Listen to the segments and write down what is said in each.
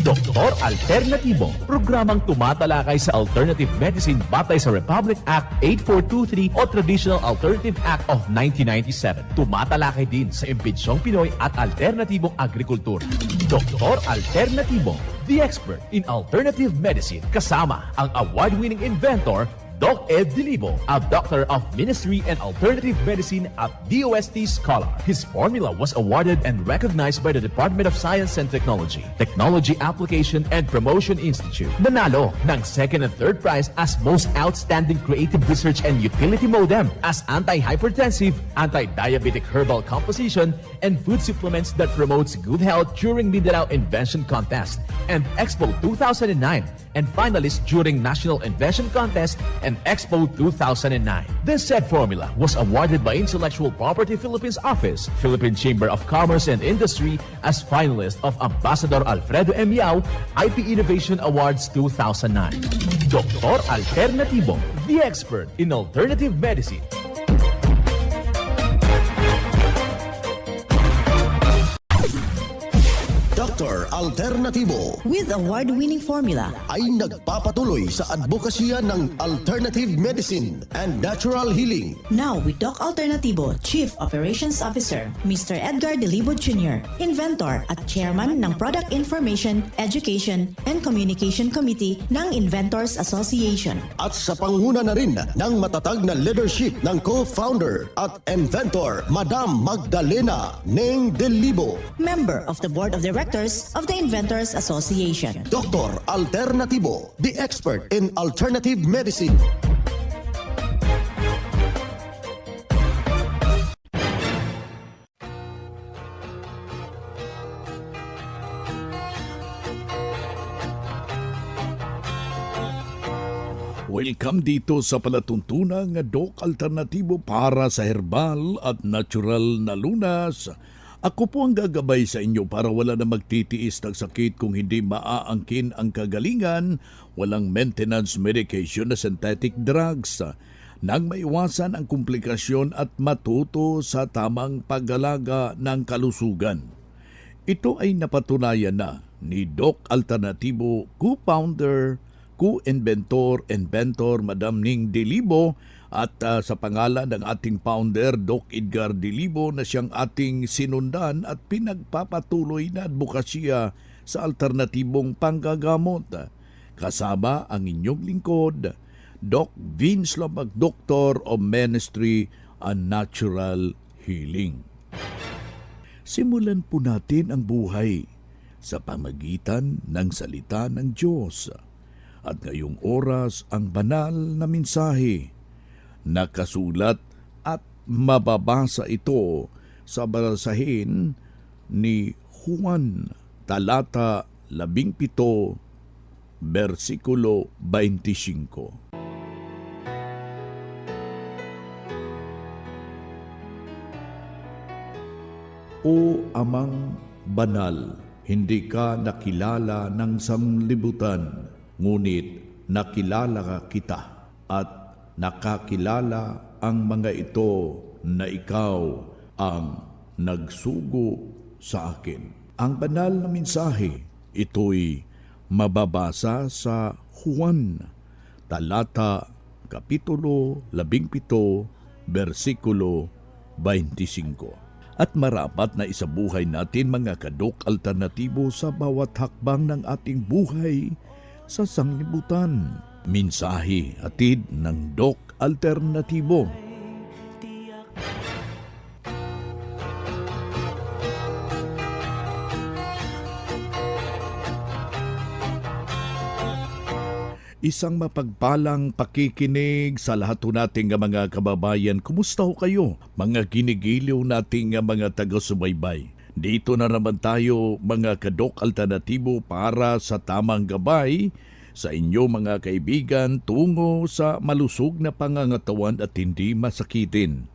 Doktor Alternatibo, programang tumatalakay sa alternative medicine batay sa Republic Act 8423 o Traditional Alternative Act of 1997. Tumatalakay din sa imbitsyong Pinoy at alternatibong agrikultura. Doktor Alternatibo, the expert in alternative medicine, kasama ang award-winning inventor Doc Ed Dilibo, a doctor of ministry and alternative medicine at DOST Scholar. His formula was awarded and recognized by the Department of Science and Technology, Technology Application and Promotion Institute. Nanalo ng second and third prize as Most Outstanding Creative Research and Utility Modem, as anti-hypertensive, anti-diabetic herbal composition, and food supplements that promotes good health during Mindanao Invention Contest and Expo 2009, and finalist during National Invention Contest and Expo 2009. This said formula was awarded by Intellectual Property Philippines Office, Philippine Chamber of Commerce and Industry as finalist of Ambassador Alfredo M. Yao IP Innovation Awards 2009. Doktor Alternatibo, the expert in alternative medicine. Dr. Alternatibo with award-winning formula ay nagpapatuloy sa advokasya ng alternative medicine and natural healing. Now with Doc Alternatibo, Chief Operations Officer, Mr. Edgar Dilibo Jr., Inventor at Chairman ng Product Information, Education and Communication Committee ng Inventors Association. At sa panguna na rin ng matatag na leadership ng co-founder at inventor, Madam Magdalena Neng Dilibo, Member of the Board of Directors of the Inventors Association. Dr. Alternatibo, the expert in alternative medicine. Welcome dito sa palatuntunang Doc Alternatibo para sa herbal at natural na lunas. Ako po ang gagabay sa inyo para wala na magtitiis ng sakit kung hindi maaangkin ang kagalingan, walang maintenance medication na synthetic drugs, nang maiwasan ang komplikasyon at matuto sa tamang pag-alaga ng kalusugan. Ito ay napatunayan na ni Doc Alternatibo, co-founder, co-inventor, Madam Ning Dilibo, at sa pangalan ng ating founder, Doc Edgar Dilibo, na siyang ating sinundan at pinagpapatuloy na advokasya sa alternatibong panggagamot. Kasama ang inyong lingkod, Doc Vince Labag, Doctor of Ministry and Natural Healing. Simulan po natin ang buhay sa pamagitan ng salita ng Diyos. At ngayong oras ang banal na mensahe. Nakasulat at mababasa ito sa basahin ni Juan, talata 17, versikulo 25. O Amang Banal, hindi ka nakilala ng sanglibutan, ngunit nakilala kita at nakakilala ang mga ito na ikaw ang nagsugo sa akin. Ang banal na mensahe, ito'y mababasa sa Juan, talata, kapitulo 17, versikulo 25. At marapat na isabuhay natin mga kadok alternatibo sa bawat hakbang ng ating buhay sa sanglibutan. Mensahe atid ng Doc Alternatibo. Isang mapagpalang pakikinig sa lahat ho nating mga kababayan. Kumusta ho kayo? Mga ginigiliw nating mga taga-subaybay. Dito na naman tayo mga kadok alternatibo para sa tamang gabay sa inyo mga kaibigan tungo sa malusog na pangangatawan at hindi masakitin.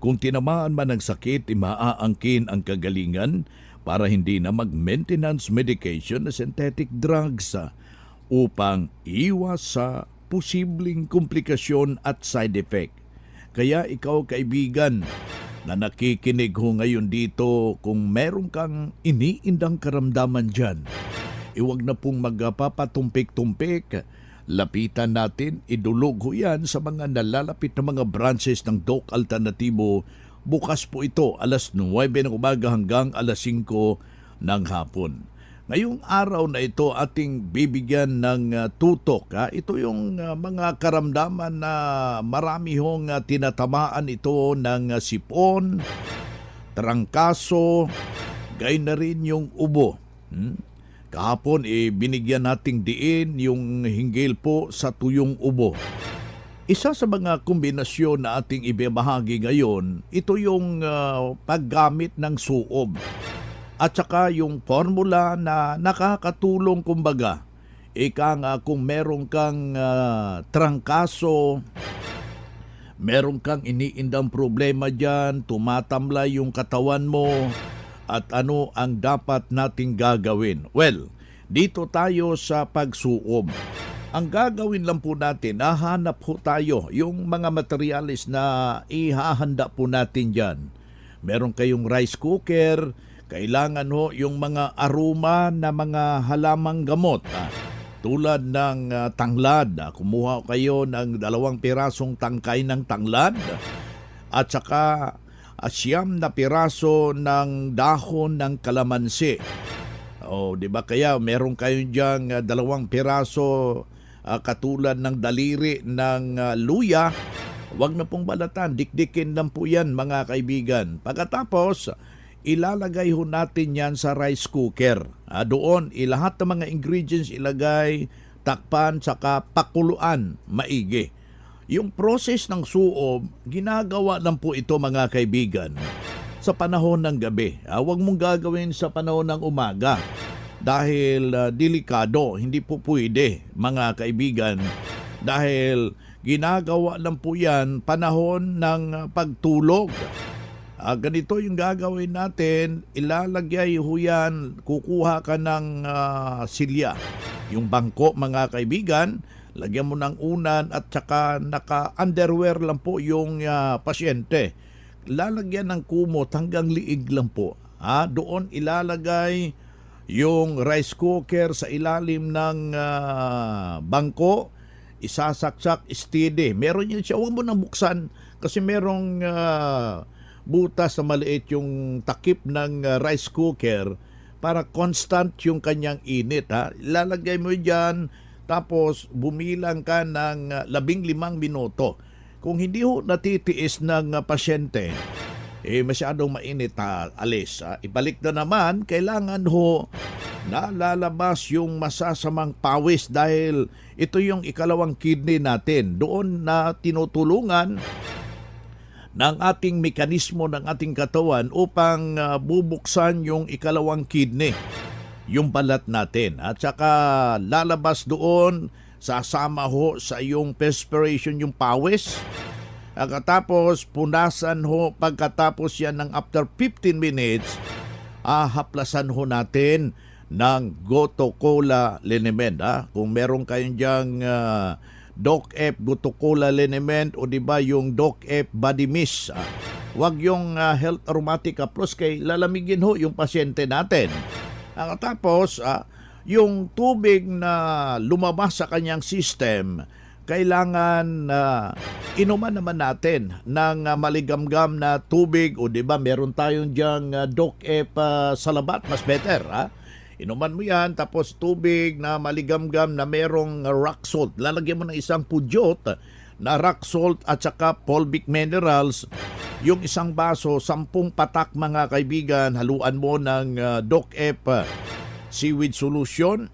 Kung tinamaan man ng sakit, maaangkin ang kagalingan para hindi na mag-maintenance medication na synthetic drugs upang iwas sa posibleng komplikasyon at side effect. Kaya ikaw kaibigan na nakikinig ho ngayon dito, kung meron kang iniindang karamdaman dyan, Iwag na pong magpapatumpik-tumpik. Lapitan natin, idulog ho yan sa mga nalalapit na mga branches ng Doc Alternatibo. Bukas po ito alas 9 ng umaga hanggang alas 5 ng hapon. Ngayong araw na ito ating bibigyan ng tutok. Ito yung mga karamdaman na marami hong tinatamaan ito ng sipon, trangkaso, gay na rin yung ubo. Kahapon binigyan nating diin yung hinggil po sa tuyong ubo. Isa sa mga kombinasyon na ating ibabahagi ngayon, ito yung paggamit ng suob. At saka yung formula na nakakatulong kumbaga. Ika nga kung meron kang trangkaso, meron kang iniindang problema dyan, tumatamlay yung katawan mo, at ano ang dapat nating gagawin? Well, dito tayo sa pagsuob. Ang gagawin lang po natin, hahanap po tayo yung mga materialis na ihahanda po natin dyan. Meron kayong rice cooker, kailangan ho yung mga aroma na mga halamang gamot. Tulad ng tanglad, kumuha kayo ng 2 pirasong tangkay ng tanglad at saka 9 na piraso ng dahon ng kalamansi. Di ba kaya meron kayo diyang 2 piraso katulad ng daliri ng luya. Huwag na pong balatan, dikdikin lang po yan mga kaibigan. Pagkatapos, ilalagay ho natin yan sa rice cooker. Doon, lahat ng mga ingredients ilagay, takpan, saka pakuluan, maigi. Yung process ng suob, ginagawa lang po ito mga kaibigan sa panahon ng gabi. Huwag mong gagawin sa panahon ng umaga dahil delikado, hindi po pwede mga kaibigan dahil ginagawa lang po yan panahon ng pagtulog. Ganito yung gagawin natin, ilalagay ho yan, kukuha ka ng silya. Yung bangko mga kaibigan, lagyan mo ng unan at saka naka-underwear lang po yung pasyente. Lalagyan ng kumot hanggang liig lang po. Doon ilalagay yung rice cooker sa ilalim ng bangko. Isasaksak steady. Meron yun siya, huwag mo nang buksan kasi merong butas na maliit yung takip ng rice cooker para constant yung kanyang init. Ilalagay mo dyan. Tapos bumilang ka ng 15 minuto. Kung hindi ho natitiis ng pasyente, masyadong mainit alis. Ibalik na naman, kailangan ho nalalabas yung masasamang pawis dahil ito yung ikalawang kidney natin. Doon na tinutulungan ng ating mekanismo ng ating katawan upang bubuksan yung ikalawang kidney, yung balat natin. At saka lalabas doon, sasama ho sa iyong perspiration yung pawis. Tapos punasan ho pagkatapos yan ng after 15 minutes, haplasan ho natin ng Gotocola liniment. Kung meron kayong diyang Doc-F Gotocola liniment o di ba yung Doc-F body mist. Wag yung health aromatic plus kay lalamigin ho yung pasyente natin. Tapos, yung tubig na lumabas sa kanyang system, kailangan inuman naman natin ng maligamgam na tubig o di ba meron tayong diyang Doc-F Salabat, mas better. Inuman mo yan, tapos tubig na maligamgam na merong rock salt. Lalagyan mo ng isang pudyot na rock salt at saka fulvic minerals. Yung isang baso, 10 patak mga kaibigan, haluan mo ng Doc-F seaweed solution.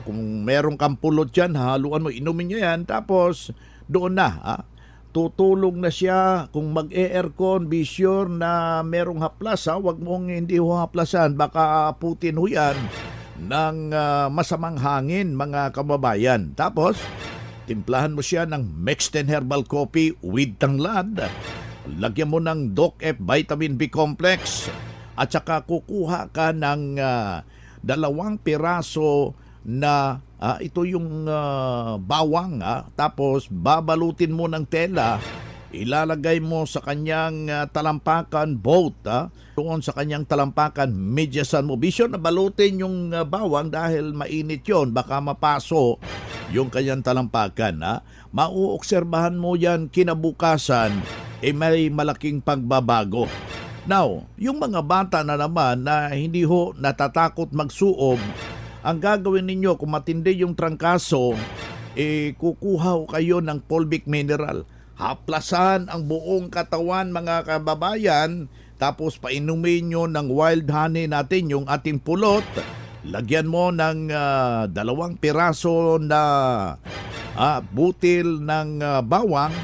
Kung meron kang pulot dyan, haluan mo, inumin nyo yan. Tapos doon na, tutulog na siya. Kung mag-e-aircon, be sure na merong haplas. Huwag mong hindi ho haplasan. Baka putin ho yan ng masamang hangin mga kababayan. Tapos, timplahan mo siya ng Mexten Herbal Coffee with tanglad. Lagyan mo ng Doc-F Vitamin B Complex. At saka kukuha ka ng 2 piraso na ito yung bawang. Tapos babalutin mo ng tela ilalagay mo sa kanyang talampakan boat, doon sa kanyang talampakan, medyasan mo. Vision na balutin yung bawang dahil mainit yon, baka mapaso yung kanyang talampakan. Mauobserbahan mo yan kinabukasan, may malaking pagbabago. Now, yung mga bata na naman na hindi ho natatakot magsuob, ang gagawin ninyo kung matindi yung trangkaso, kukuha ho kayo ng fulvic mineral. Haplasan ang buong katawan mga kababayan, tapos painumin nyo ng wild honey natin, yung ating pulot. Lagyan mo ng 2 piraso na butil ng bawang,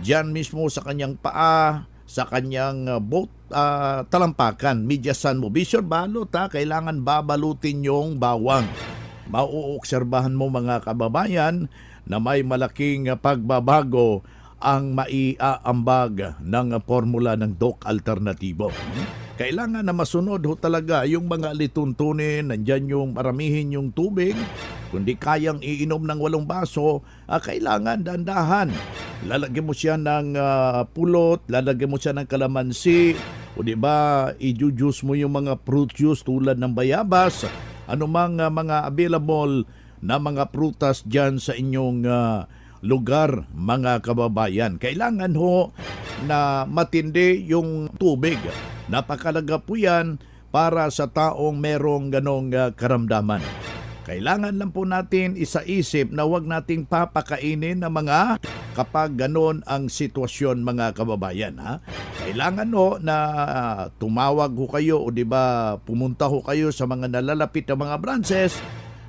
dyan mismo sa kanyang paa, sa kanyang talampakan, medyasan mo. Be sure balot kailangan babalutin yung bawang. Mauobserbahan mo mga kababayan na may malaking pagbabago ang maiaambag ng formula ng Doc Alternatibo. Kailangan na masunod ho talaga yung mga lituntunin, nandyan yung maramihin yung tubig. Kundi kayang iinom ng 8 baso, kailangan dandahan. Lalagyan mo siya ng pulot, lalagyan mo siya ng kalamansi, o di ba, i-juice mo yung mga fruit juice tulad ng bayabas, anumang mga available na mga prutas dyan sa inyong lugar, mga kababayan. Kailangan ho na matindi yung tubig. Napakalaga po yan para sa taong merong ganong karamdaman. Kailangan lang po natin isaisip na huwag nating papakainin ng mga kapag ganon ang sitwasyon, mga kababayan. Kailangan ho na tumawag ho kayo o di ba pumunta ho kayo sa mga nalalapit na mga branches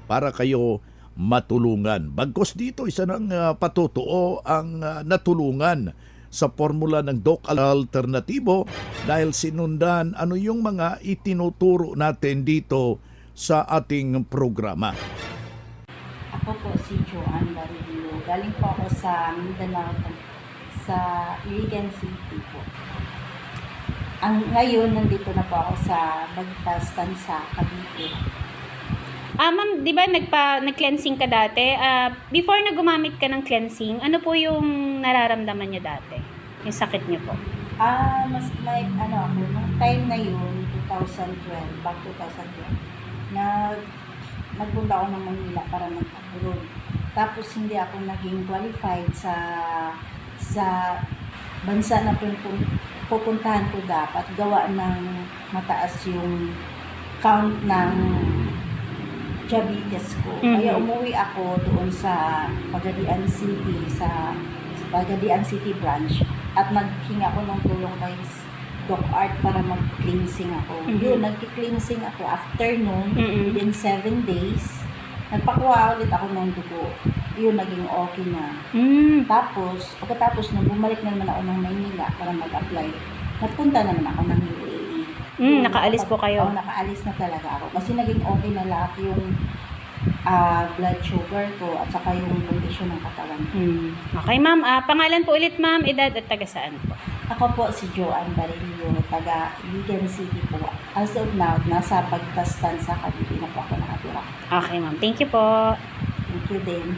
para kayo matulungan. Bagkos dito, isa ng patutuo ang natulungan sa formula ng Doc Alternatibo dahil sinundan ano yung mga itinuturo natin dito sa ating programa. Ako po si Joanne Barillo. Galing po ako sa Mindanao, sa Iligan City po. Ngayon, nandito na po ako sa Bagtastan sa Cavite. Ma'am, di ba nag-cleansing ka dati? Before na gumamit ka ng cleansing, ano po yung nararamdaman niyo dati? Yung sakit niyo po? Mas may, ako, nung time na yun, 2012, back 2012, nagpunta ako ng Manila para mag-abroad. Tapos hindi ako naging qualified sa bansa na pupuntahan ko dapat. Gawa ng mataas yung count ng diabetes ko. Mm-hmm. Kaya umuwi ako doon sa Pagadian City, sa Pagadian City branch, at naghinga ako ng tulong kay Doc Art para mag-cleansing ako. Mm-hmm. Yun, nag-cleansing ako. After noon, within 7 days, nagpakuha ulit ako ng dugo. Yun, naging okay na. Tapos, pagkatapos nung bumalik na naman ako ng Maynila para mag-apply, nagpunta naman ako ng UAE. Nakaalis po kayo? Oo, nakaalis na talaga ako. Kasi naging okay na lahat yung blood sugar ko at saka yung kondisyon ng katawan. Okay, ma'am. Pangalan po ulit, ma'am, edad at taga saan po? Ako po si Joanne Barillo, taga Iligan City po. As of now, nasa Bagtastan sa Cavite na po ako nakatira. Okay, ma'am. Thank you po. Thank you din.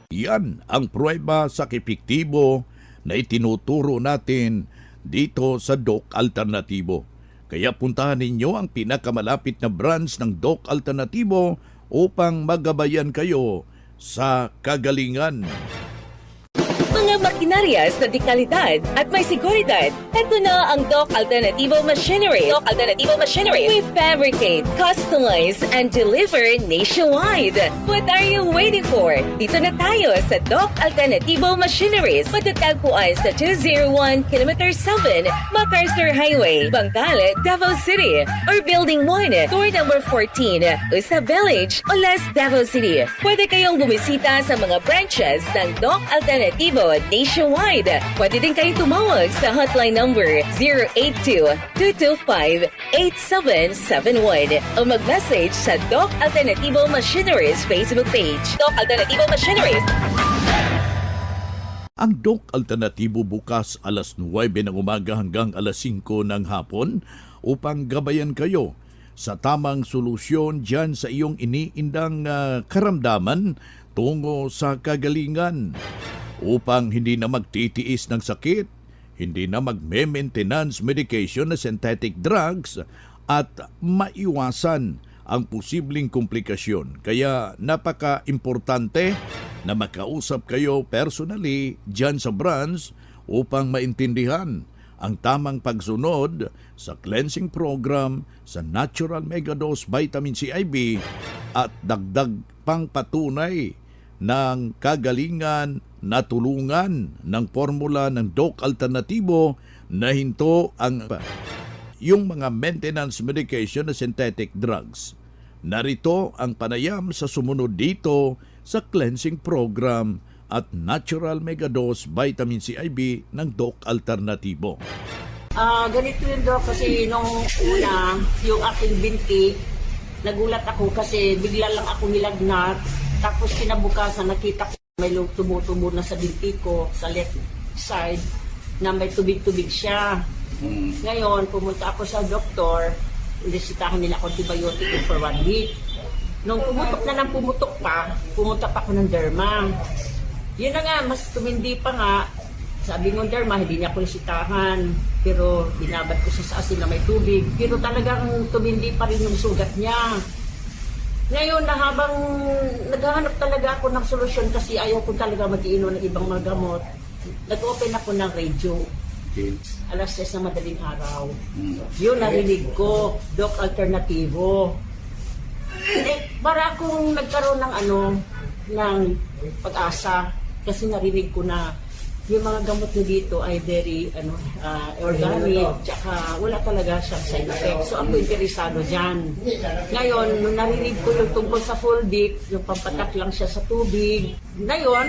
Yan ang pruweba sa epektibo na itinuturo natin dito sa Doc Alternatibo. Kaya puntahan ninyo ang pinakamalapit na branch ng Doc Alternatibo upang magabayan kayo sa kagalingan. Mga makinarias na dekalidad at may seguridad. Ito na ang Doc Alternativo Machinery. Doc Alternativo Machinery. We fabricate, customize, and deliver nationwide. What are you waiting for? Dito na tayo sa Doc Alternativo Machineries. Matatagpuan sa 201 Km 7 MacArthur Highway, Bangkal, Davao City. Or Building 1, Door number 14, Usa Village, Olas, Davao City. Pwede kayong bumisita sa mga branches ng Doc Alternativo nationwide. Pwede din kayong tumawag sa hotline number 082-225-8771 o mag-message sa Doc Alternativo Machineries Facebook page. Doc Alternativo Machineries. Ang Doc Alternatibo bukas alas 9 ng umaga hanggang alas 5 ng hapon upang gabayan kayo sa tamang solusyon dyan sa iyong iniindang karamdaman tungo sa kagalingan. upang hindi na magtitiis ng sakit, hindi na magme-maintenance medication na synthetic drugs at maiwasan ang posibleng komplikasyon. Kaya napaka-importante na makausap kayo personally dyan sa branch upang maintindihan ang tamang pagsunod sa cleansing program sa Natural Megadose Vitamin C IV at dagdag pang patunay ng kagalingan na tulungan ng formula ng Doc Alternativo na hinto ang yung mga maintenance medication na synthetic drugs. Narito ang panayam sa sumunod dito sa cleansing program at Natural Megadose Vitamin C IV ng Doc Alternativo. Ganito yun, Doc, kasi nung una, yung aking binti, nagulat ako kasi bigla lang ako nilagnat. Tapos kinabukasan, nakita ko may tumutubo na sa binti ko, sa left side, na may tubig-tubig siya. Ngayon, pumunta ako sa doktor, inisitahan nila ako antibiotic for 1 week. Nung pumutok na ng pumutok pa, pumunta pa ako ng derma. Yun na nga, mas tumindi pa nga. Sabi ng derma, hindi niya ako nisitahan. Pero binabad ko sa asin na may tubig. Pero talagang tumindi pa rin yung sugat niya. Ngayon na habang naghahanap talaga ako ng solusyon kasi ayaw ko talaga mag-iinom ng ibang mga gamot, nag-open ako ng radio. Alas 6 na madaling araw. Yun narinig ko, Doc Alternativo. Para akong nagkaroon ng ng pag-asa kasi narinig ko na yung mga gamot nyo dito ay very organic, tsaka wala talaga siyang side effects. So ako interesado dyan. Ngayon, nung narinig ko yung tungkol sa full dip, yung pampatak lang siya sa tubig. Ngayon,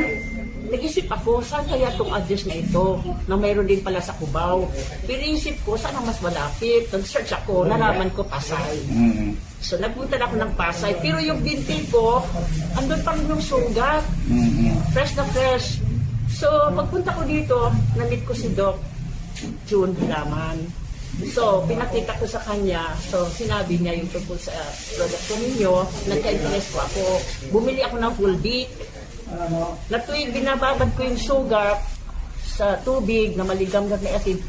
nag-isip ako, saan kaya itong address na ito? Na mayroon din pala sa Cubao. Pero isip ko, saan ang mas malapit? Nag-search ako, nalaman ko Pasay. So nagpunta na ako ng Pasay. Pero yung binti ko, andun pa rin yung sugat. Fresh na fresh. So, pagpunta ko dito, na-meet ko si Doc June Laman. So, pinakita ko sa kanya. So, sinabi niya yung tungkol sa product ko ninyo. Nagka-interest ko ako. Bumili ako ng full dip. Na tuwing binababad ko yung sugar sa tubig na maligamgam na asin,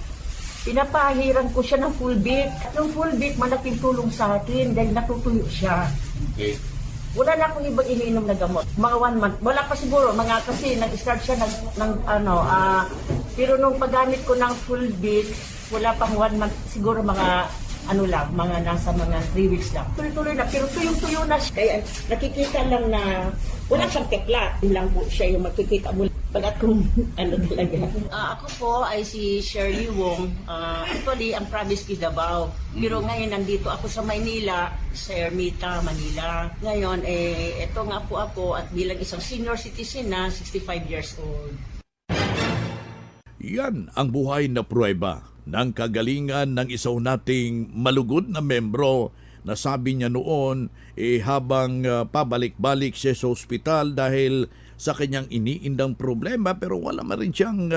pinapahiran ko siya ng full dip. Yung full dip, malaking tulong sa akin dahil natutuyo siya. Okay. Wala na akong ibang iniinom na gamot. Mga 1 month. Wala pa siguro. Kasi nag-start siya pero nung paggamit ko ng full dip, wala pang 1 month. Siguro mga nasa mga 3 weeks lang. Tuloy-tuloy na. Pero tuyong-tuyo na siya. Kaya nakikita lang na wala siyang tekla. Yun lang po siya yung makikita mo. Pag akong talaga. Ako po ay si Shirley Wong. Actually, ang province is Davao. Pero ngayon nandito ako sa Maynila, sa Ermita, Manila. Ngayon, ito nga po ako at bilang isang senior citizen na 65 years old. Yan ang buhay na pruweba ng kagalingan ng isaw nating malugod na membro na sabi niya noon habang pabalik-balik siya sa ospital dahil sa kanyang iniindang problema pero wala man rin siyang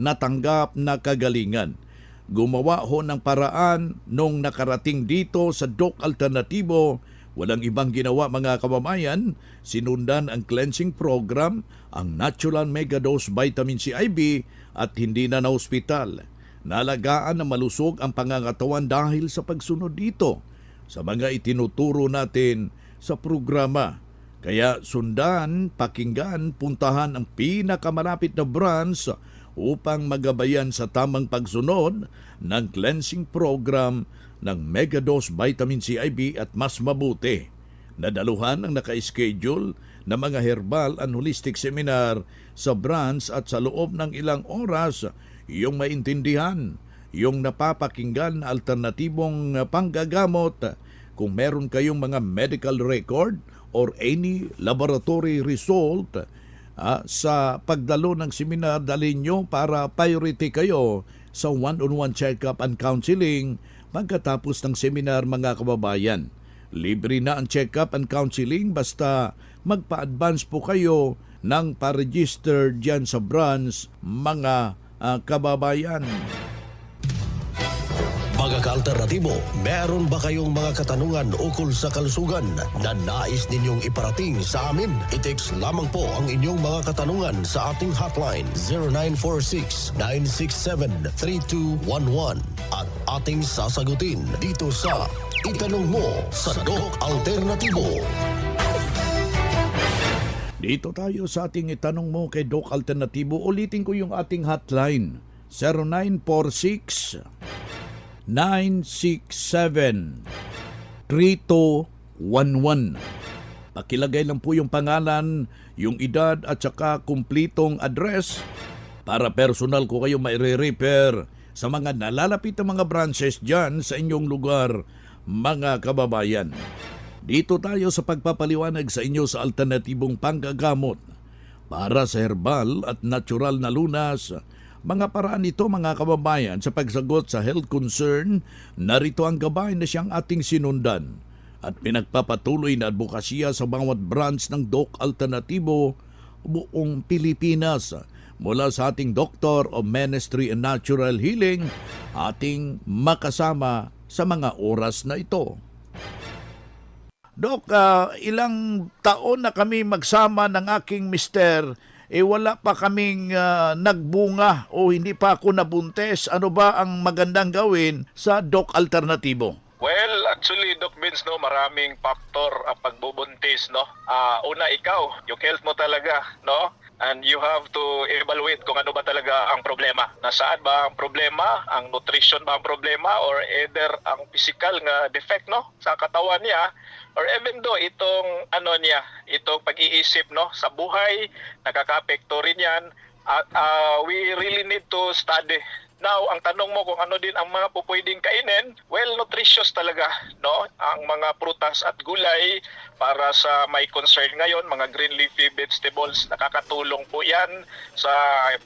natanggap na kagalingan. Gumawa ho ng paraan nung nakarating dito sa Doc Alternativo. Walang ibang ginawa mga kamamayan, sinundan ang cleansing program, ang Natural Megadose Vitamin C IV at hindi na na-hospital. Nalagaan na malusog ang pangangatawan dahil sa pagsunod dito sa mga itinuturo natin sa programa. Kaya sundan, pakinggan, puntahan ang pinakamalapit na branch upang magabayan sa tamang pagsunod ng cleansing program ng Megadose Vitamin C IV at mas mabuti, nadaluhan ang naka-schedule na mga herbal and holistic seminar sa branch at sa loob ng ilang oras yung maintindihan, yung napapakinggan na alternatibong panggagamot. Kung meron kayong mga medical record or any laboratory result sa pagdalo ng seminar, dalhin nyo para priority kayo sa one-on-one check-up and counseling pagkatapos ng seminar mga kababayan. Libre na ang check-up and counseling basta magpa-advance po kayo ng pa-register dyan sa branch mga kababayan. Alternatibo, meron ba kayong mga katanungan ukol sa kalusugan na nais ninyong iparating sa amin? I-text lamang po ang inyong mga katanungan sa ating hotline 0946-967-3211 at ating sasagutin dito sa Itanong Mo sa Doc Alternatibo. Dito tayo sa ating itanong mo kay Doc Alternatibo. Ulitin ko yung ating hotline. 0946-967-3211. Pakilagay lang po yung pangalan, yung edad at saka kumplitong address para personal ko kayo maire-repair sa mga nalalapit na mga branches dyan sa inyong lugar, mga kababayan. Dito tayo sa pagpapaliwanag sa inyo sa alternatibong panggagamot para sa herbal at natural na lunas. Mga paraan ito, mga kababayan, sa pagsagot sa health concern, narito ang gabay na siyang ating sinundan at pinagpapatuloy na advokasya sa bawat branch ng Doc Alternatibo buong Pilipinas. Mula sa ating Doctor of Ministry and Natural Healing, ating makasama sa mga oras na ito. Dok, ilang taon na kami magsama ng aking mister, wala pa kaming nagbunga o hindi pa ako nabuntes. Ano ba ang magandang gawin sa Doc Alternatibo? Well, actually, Doc Vince, no, maraming faktor ang pagbubuntis, no. Una, ikaw, yung health mo talaga, no? And you have to evaluate kung ano ba talaga ang problema. Nasaan ba ang problema? Ang nutrition ba ang problema? Or either ang physical nga defect, no, sa katawan niya, or even though itong itong pag-iisip, no, sa buhay, nakaka-apekto rin yan. At we really need to study. Now, ang tanong mo kung ano din ang mga pupwedeng kainin, well, nutritious talaga, no? Ang mga prutas at gulay para sa may concern ngayon, mga green leafy vegetables, nakakatulong po yan sa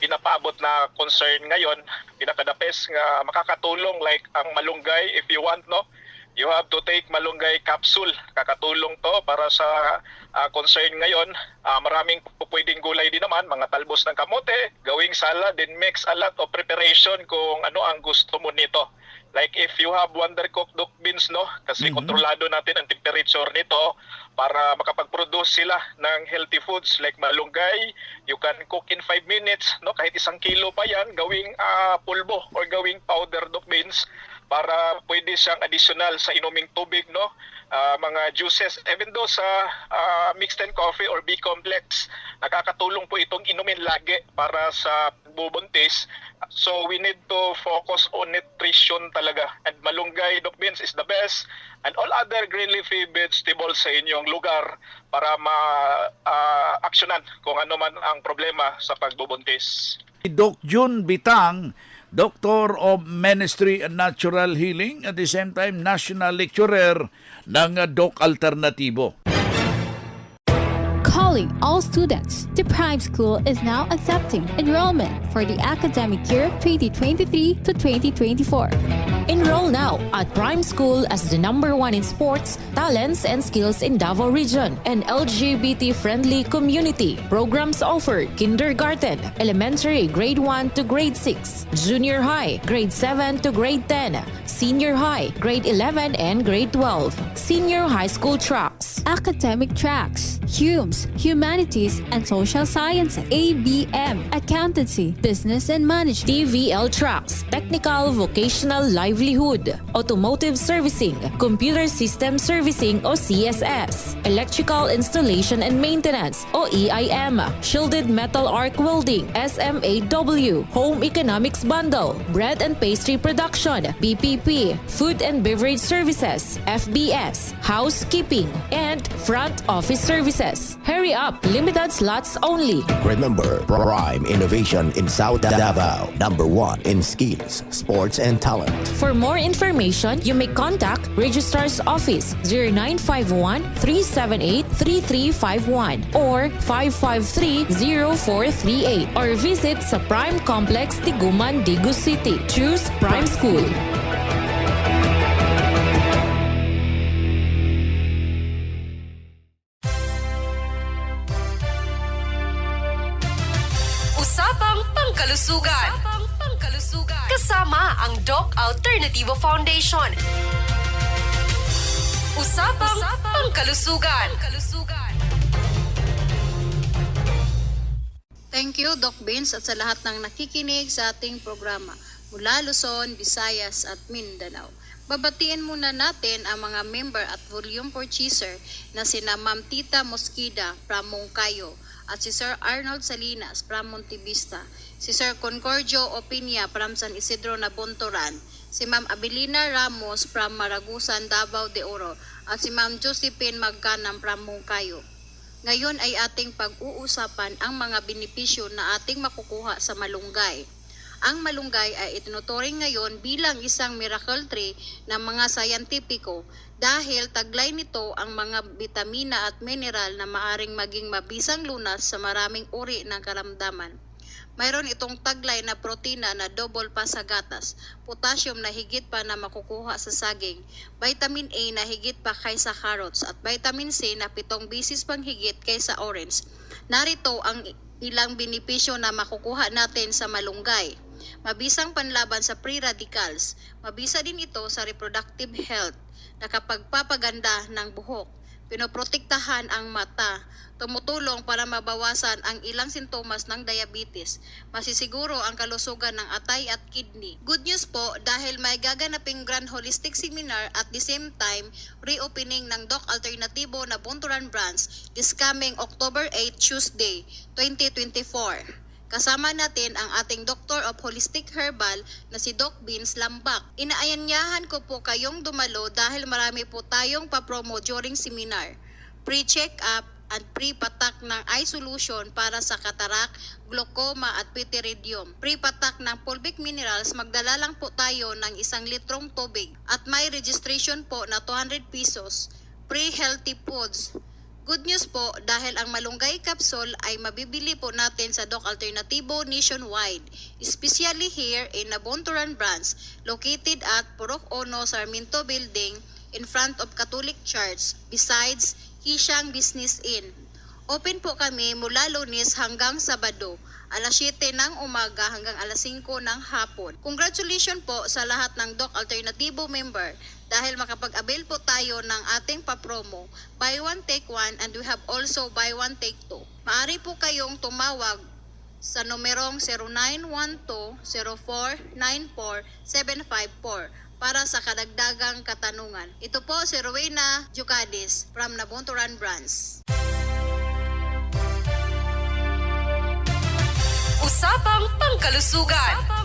pinapaabot na concern ngayon. Pinaka-the best nga makakatulong like ang malunggay if you want, no? You have to take malunggay capsule. Kakatulong to para sa concern ngayon. Maraming pwedeng gulay din naman, mga talbos ng kamote, gawing salad, then mix a lot of preparation kung ano ang gusto mo nito. Like if you have undercooked Doc beans, no? Kasi kontrolado natin ang temperature nito para makapag-produce sila ng healthy foods like malunggay. You can cook in 5 minutes, no? Kahit 1 kilo pa yan, gawing pulbo or gawing powder Doc beans para pwede siyang additional sa inuming tubig, no? Mga juices, even though sa mixed and coffee or B-complex, nakakatulong po itong inumin lagi para sa bubuntis. So we need to focus on nutrition talaga. And malunggay, Doc beans is the best. And all other green leafy vegetables sa inyong lugar para ma-actionan kung ano man ang problema sa pagbubuntis. Doc Jun Bitang, Doctor of Ministry and Natural Healing, at the same time National Lecturer ng Doc Alternatibo. Calling all students, the Prime School is now accepting enrollment for the academic year 2023 to 2024. Enroll now at Prime School as the #1 in sports, talents, and skills in Davao Region. An LGBT-friendly community. Programs offered: kindergarten, elementary, grade 1 to grade 6, junior high, grade 7 to grade 10, senior high, grade 11 and grade 12, senior high school tracks, Academic tracks, HUMS, Humanities and Social Sciences, ABM, Accountancy, Business and Management, TVL tracks, technical vocational livelihood, automotive servicing, computer system servicing o CSS, electrical installation and maintenance o EIM, shielded metal arc welding, SMAW, home economics bundle, bread and pastry production, BPP, food and beverage services, FBS, housekeeping, and front office services. Hurry up, limited slots only. Remember, Prime Innovation in South Davao, #1 in skills, sports, and talent. For more information, you may contact Registrar's Office 0951-378-3351 or 553-0438 or visit sa Prime Complex, Tiguman, Digu City. Choose Prime School. Usapang Pangkalusugan. kasama ang Doc Alternativo Foundation. Usapang Pangkalusugan. Thank you, Doc Vince, at sa lahat ng nakikinig sa ating programa mula Luzon, Visayas at Mindanao. Babatiin muna natin ang mga member at volume purchaser na sina Ma'am Tita Mosquida from Moncayo at si Sir Arnold Salinas from Montevista, si Sir Concordio Opinia from San Isidro Nabunturan, si Ma'am Abilina Ramos from Maragusan, Davao de Oro at si Ma'am Josephine Magcanam from Moncayo. Ngayon ay ating pag-uusapan ang mga benepisyo na ating makukuha sa malunggay. Ang malunggay ay itinuturing ngayon bilang isang miracle tree ng mga sayantipiko dahil taglay nito ang mga bitamina at mineral na maaring maging mabisang lunas sa maraming uri ng karamdaman. Mayroon itong taglay na protina na double pa sa gatas, potassium na higit pa na makukuha sa saging, vitamin A na higit pa kaysa carrots at vitamin C na 7 bisis pang higit kaysa orange. Narito ang ilang benepisyo na makukuha natin sa malunggay. Mabisang panlaban sa free radicals. Mabisa din ito sa reproductive health, nakapagpapaganda ng buhok, pinoprotektahan ang mata, tumutulong para mabawasan ang ilang sintomas ng diabetes, masisiguro ang kalusugan ng atay at kidney. Good news po dahil may gaganaping Grand Holistic Seminar at the same time reopening ng Doc Alternativo na Bunturan branch this coming October 8, Tuesday, 2024. Kasama natin ang ating Doctor of Holistic Herbal na si Doc Vince Lambak. Inaayanyahan ko po kayong dumalo dahil marami po tayong papromo during seminar. Pre-check-up at pre-patak ng eye solution para sa katarak, glaucoma at pitiridium. Pre-patak ng fulvic minerals, magdala lang po tayo ng 1 litrong tubig. At may registration po na 200 pesos. Pre-healthy foods. Good news po dahil ang malunggay capsule ay mabibili po natin sa Doc Alternativo nationwide, especially here in Nabunturan branch located at Purok Ono Sarmiento Building in front of Catholic Church besides Hishang Business Inn. Open po kami mula Lunes hanggang Sabado, alas 7 ng umaga hanggang alas 5 ng hapon. Congratulations po sa lahat ng Doc Alternativo member dahil makapag-avail po tayo ng ating papromo, buy one take one, and we have also buy one take two. Maaari po kayong tumawag sa numerong 0912-0494-754 para sa kadagdagang katanungan. Ito po si Rowena Jucadis from Nabunturan Branch. Usapang Pangkalusugan.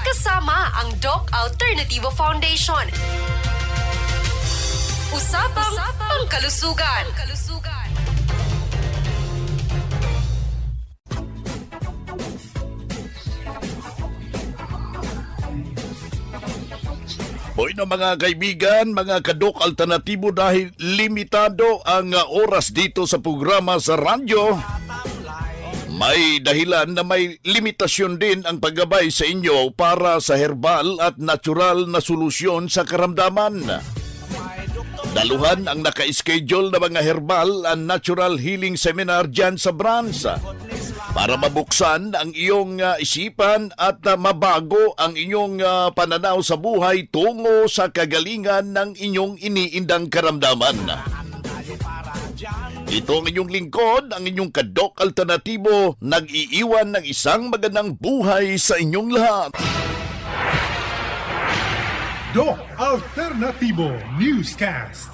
Kasama ang Doc Alternativo Foundation. Usapang Pangkalusugan. Hoy na mga kaibigan, mga kadok alternatibo dahil limitado ang oras dito sa programa sa radyo. May dahilan na may limitasyon din ang paggabay sa inyo para sa herbal at natural na solusyon sa karamdaman. Daluhan ang naka-schedule na mga herbal and natural healing seminar dyan sa branch para mabuksan ang iyong isipan at mabago ang inyong pananaw sa buhay tungo sa kagalingan ng inyong iniindang karamdaman. Ito ang inyong lingkod, ang inyong kadok alternatibo, nag-iiwan ng isang magandang buhay sa inyong lahat. Doc Alternativo Newscast.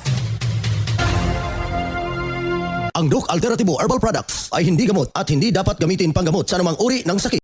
Ang Doc Alternativo Herbal Products ay hindi gamot at hindi dapat gamitin panggamot sa anumang uri ng sakit.